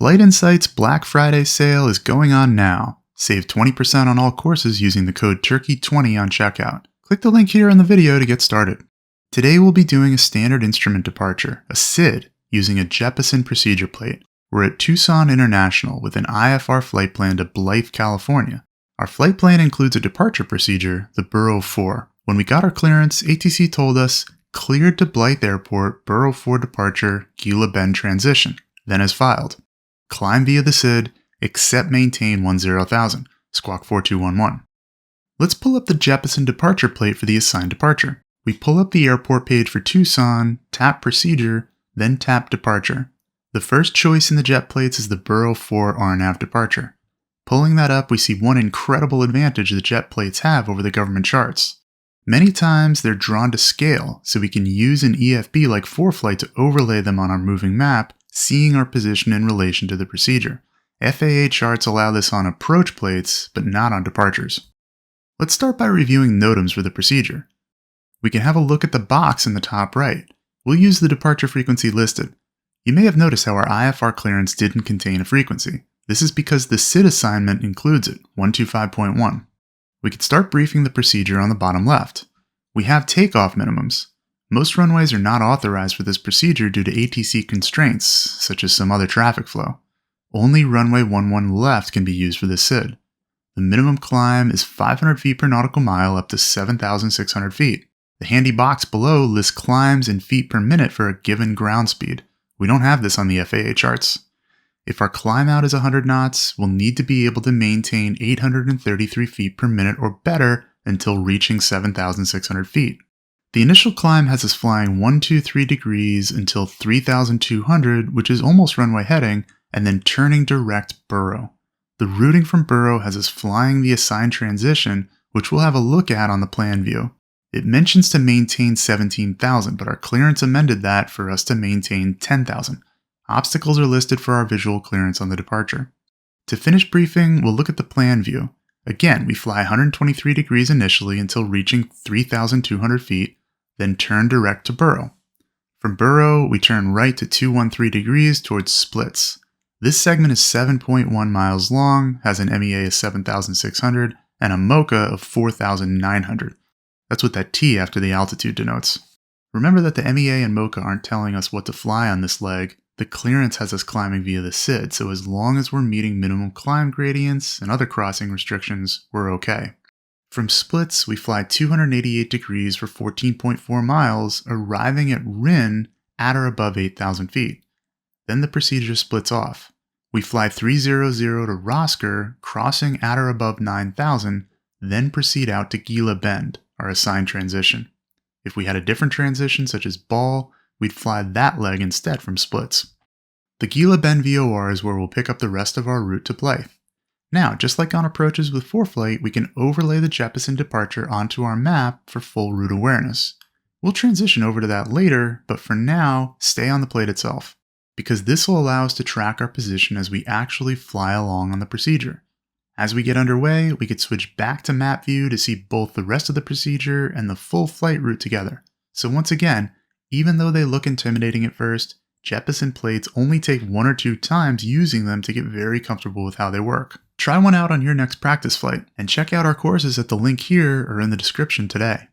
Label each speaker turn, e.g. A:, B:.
A: Flight Insight's Black Friday sale is going on now. Save 20% on all courses using the code TURKEY20 on checkout. Click the link here in the video to get started. Today we'll be doing a standard instrument departure, a SID, using a Jeppesen procedure plate. We're at Tucson International with an IFR flight plan to Blythe, California. Our flight plan includes a departure procedure, the Burrow 4. When we got our clearance, ATC told us, cleared to Blythe Airport, Burrow 4 departure, Gila Bend transition, then as filed. Climb via the SID, except maintain 10,000, squawk 4211. Let's pull up the Jeppesen departure plate for the assigned departure. We pull up the airport page for Tucson, tap procedure, then tap departure. The first choice in the jet plates is the Burrow 4 RNAV departure. Pulling that up, we see one incredible advantage the jet plates have over the government charts. Many times they're drawn to scale, so we can use an EFB like ForeFlight to overlay them on our moving map, seeing our position in relation to the procedure. FAA charts allow this on approach plates, but not on departures. Let's start by reviewing NOTAMs for the procedure. We can have a look at the box in the top right. We'll use the departure frequency listed. You may have noticed how our IFR clearance didn't contain a frequency. This is because the SID assignment includes it, 125.1. We could start briefing the procedure on the bottom left. We have takeoff minimums. Most runways are not authorized for this procedure due to ATC constraints, such as some other traffic flow. Only runway 11 left can be used for this SID. The minimum climb is 500 feet per nautical mile up to 7,600 feet. The handy box below lists climbs in feet per minute for a given ground speed. We don't have this on the FAA charts. If our climb out is 100 knots, we'll need to be able to maintain 833 feet per minute or better until reaching 7,600 feet. The initial climb has us flying 123 degrees until 3,200, which is almost runway heading, and then turning direct Burrow. The routing from Burrow has us flying the assigned transition, which we'll have a look at on the plan view. It mentions to maintain 17,000, but our clearance amended that for us to maintain 10,000. Obstacles are listed for our visual clearance on the departure. To finish briefing, we'll look at the plan view. Again, we fly 123 degrees initially until reaching 3,200 feet, then turn direct to Burrow. From Burrow, we turn right to 213 degrees towards Splits. This segment is 7.1 miles long, has an MEA of 7,600, and a MOCA of 4,900. That's what that T after the altitude denotes. Remember that the MEA and MOCA aren't telling us what to fly on this leg. The clearance has us climbing via the SID, so as long as we're meeting minimum climb gradients and other crossing restrictions, we're okay. From Splits, we fly 288 degrees for 14.4 miles, arriving at Rin at or above 8,000 feet. Then the procedure splits off. We fly 300 to Rosker, crossing at or above 9,000, then proceed out to Gila Bend, our assigned transition. If we had a different transition such as Ball, we'd fly that leg instead from Splits. The Gila Bend VOR is where we'll pick up the rest of our route to Blythe. Now, just like on approaches with ForeFlight, we can overlay the Jeppesen departure onto our map for full route awareness. We'll transition over to that later, but for now, stay on the plate itself, because this will allow us to track our position as we actually fly along on the procedure. As we get underway, we could switch back to map view to see both the rest of the procedure and the full flight route together. So once again, even though they look intimidating at first, Jeppesen plates only take 1 or 2 times using them to get very comfortable with how they work. Try one out on your next practice flight, and check out our courses at the link here or in the description today.